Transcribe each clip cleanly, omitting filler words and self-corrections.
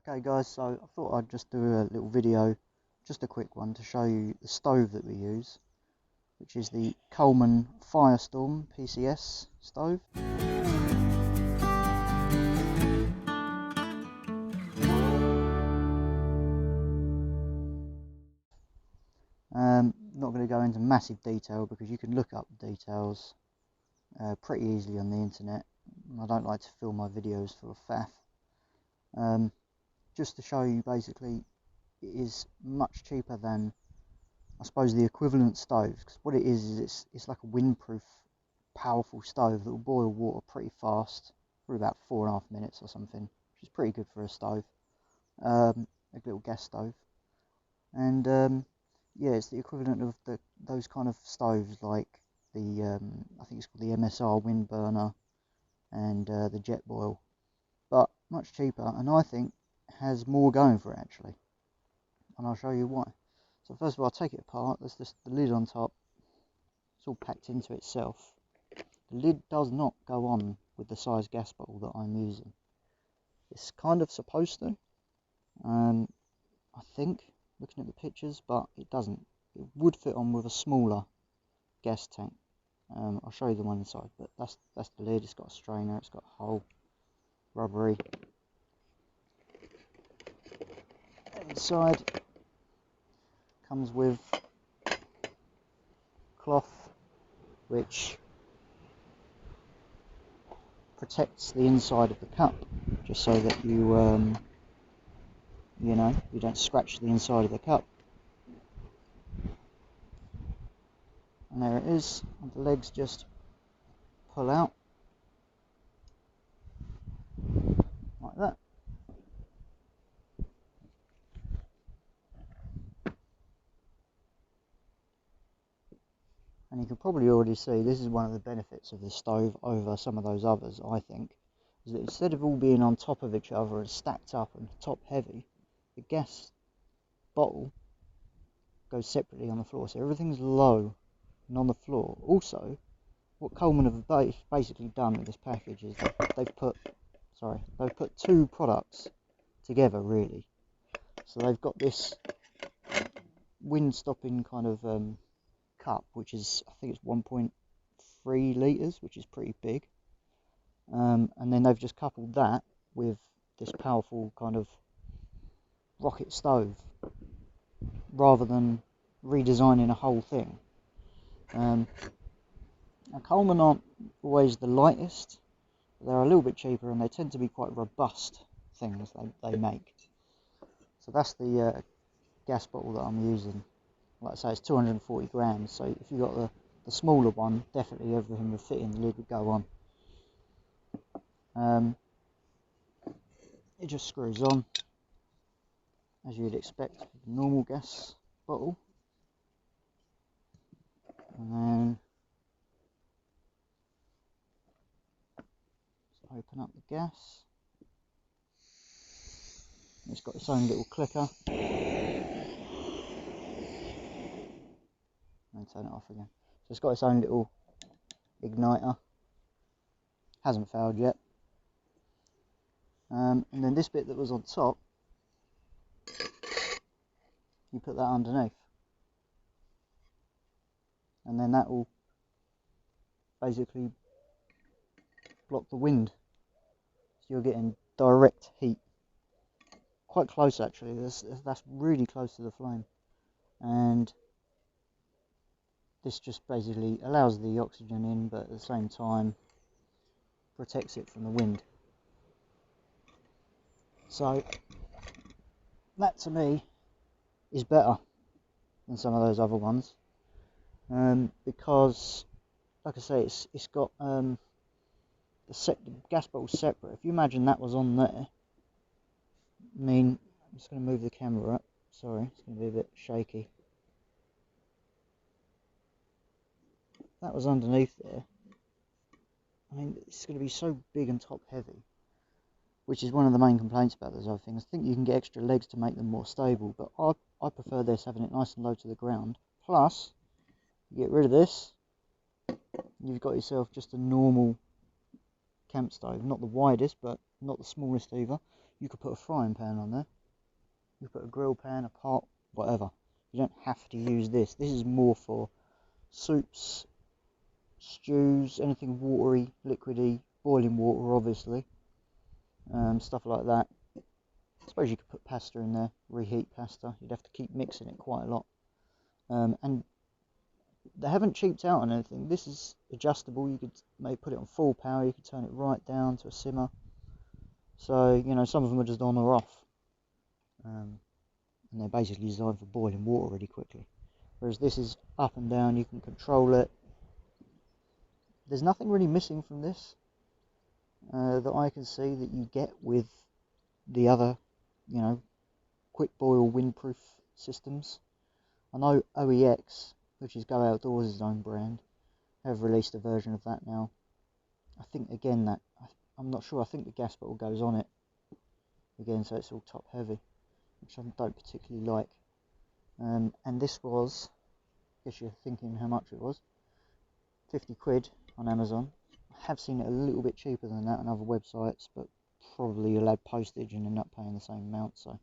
Okay guys, so I thought I'd just do a little video, just a quick one, to show you the stove that we use, which is the Coleman Fyrestorm PCS stove. Not going to go into massive detail because you can look up the details pretty easily on the internet. I don't like to fill my videos full of faff. Just to show you, basically, it is much cheaper than, I suppose, the equivalent stove. Because what it is it's like a windproof, powerful stove that will boil water pretty fast for about 4.5 minutes or something, which is pretty good for a stove, a little gas stove. And yeah, it's the equivalent of those kind of stoves, like the I think it's called the MSR wind burner and the jet boil, but much cheaper, and I think has more going for it actually, and I'll show you why. So first of all, I'll take it apart. There's just the lid on top. It's all packed into itself. The lid does not go on with the size gas bottle that I'm using. It's kind of supposed to, I think, looking at the pictures, but it doesn't. It would fit on with a smaller gas tank. I'll show you the one inside, but that's the lid. It's got a strainer, it's got a hole, rubbery. Inside comes with cloth which protects the inside of the cup, just so that you you don't scratch the inside of the cup. And there it is, and the legs just pull out like that. And you can probably already see, this is one of the benefits of this stove over some of those others, I think, is that instead of all being on top of each other and stacked up and top heavy, the gas bottle goes separately on the floor, so everything's low and on the floor. Also, what Coleman have basically done with this package is they've put two products together, really. So they've got this wind stopping kind of cup, which is, I think it's 1.3 litres, which is pretty big, and then they've just coupled that with this powerful kind of rocket stove, rather than redesigning a whole thing. Now Coleman aren't always the lightest, but they're a little bit cheaper, and they tend to be quite robust things they make. So that's the gas bottle that I'm using. Like I say, it's 240 grams, so if you got the smaller one, definitely everything would fit in, the lid would go on. It just screws on, as you'd expect with a normal gas bottle. And then just open up the gas. It's got its own little clicker. And turn it off again. So it's got its own little igniter. Hasn't failed yet. And then this bit that was on top, you put that underneath, and then that will basically block the wind, so you're getting direct heat, quite close actually. That's really close to the flame, and this just basically allows the oxygen in, but at the same time protects it from the wind. So that, to me, is better than some of those other ones, because, like I say, it's got the gas bottle separate. If you imagine that was on there, I mean, I'm just going to move the camera up. Sorry, it's going to be a bit shaky. That was underneath there. I mean, it's going to be so big and top heavy, which is one of the main complaints about those other things. I think you can get extra legs to make them more stable, but I prefer this, having it nice and low to the ground. Plus, you get rid of this, you've got yourself just a normal camp stove. Not the widest, but not the smallest either. you could put a frying pan on there, you could put a grill pan, a pot, whatever. You don't have to use this. This is more for soups, stews, anything watery, liquidy, boiling water obviously, stuff like that. I suppose you could put pasta in there, reheat pasta. You'd have to keep mixing it quite a lot. And they haven't cheaped out on anything. This is adjustable. You could maybe put it on full power. You could turn it right down to a simmer. So, you know, some of them are just on or off. And they're basically designed for boiling water really quickly. Whereas this is up and down. You can control it. There's nothing really missing from this that I can see that you get with the other, you know, quick boil windproof systems. I know OEX, which is Go Outdoors' own brand, have released a version of that now. I think again that, I'm not sure, I think the gas bottle goes on it again, so it's all top heavy, which I don't particularly like. And this was, I guess you're thinking how much it was, 50 quid on Amazon. I have seen it a little bit cheaper than that on other websites, but probably you'll add postage and end up paying the same amount, so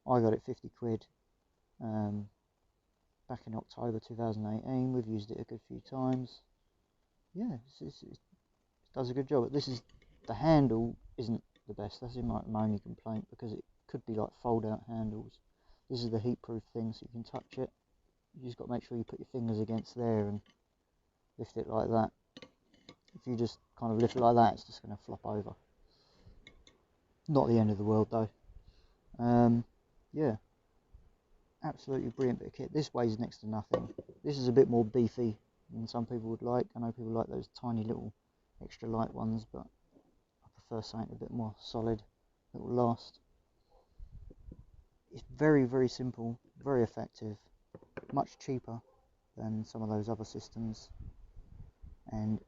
I got it 50 quid. Back in October 2018, we've used it a good few times. Yeah, it does a good job. But this is, the handle isn't the best. That's my only complaint, because it could be like fold out handles. This is the heat proof thing, so you can touch it. You just got to make sure you put your fingers against there and lift it like that. If you just kind of lift it like that, it's just going to flop over. Not the end of the world though. Yeah. Absolutely brilliant bit of kit. This weighs next to nothing. This is a bit more beefy than some people would like. I know people like those tiny little extra light ones, but I prefer something a bit more solid that will last. It's very, very simple, very effective, much cheaper than some of those other systems, and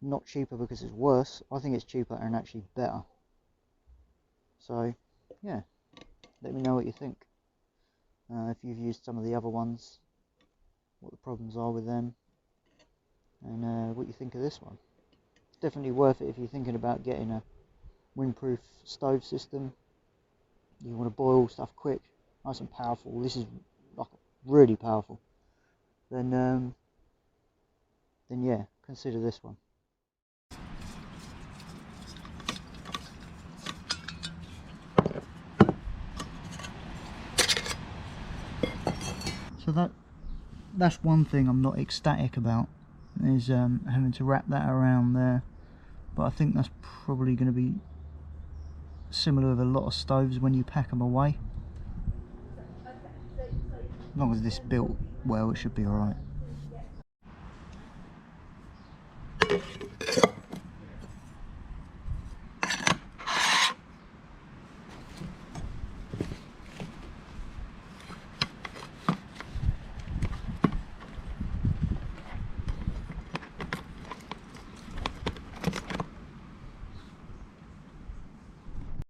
not cheaper because it's worse. I think it's cheaper and actually better. So yeah, let me know what you think. If you've used some of the other ones, what the problems are with them, and what you think of this one. It's definitely worth it if you're thinking about getting a windproof stove system. You want to boil stuff quick, nice and powerful. This is like really powerful. Then yeah, consider this one. So that's one thing I'm not ecstatic about, is having to wrap that around there, but I think that's probably going to be similar with a lot of stoves when you pack them away. As long as this built well, it should be alright.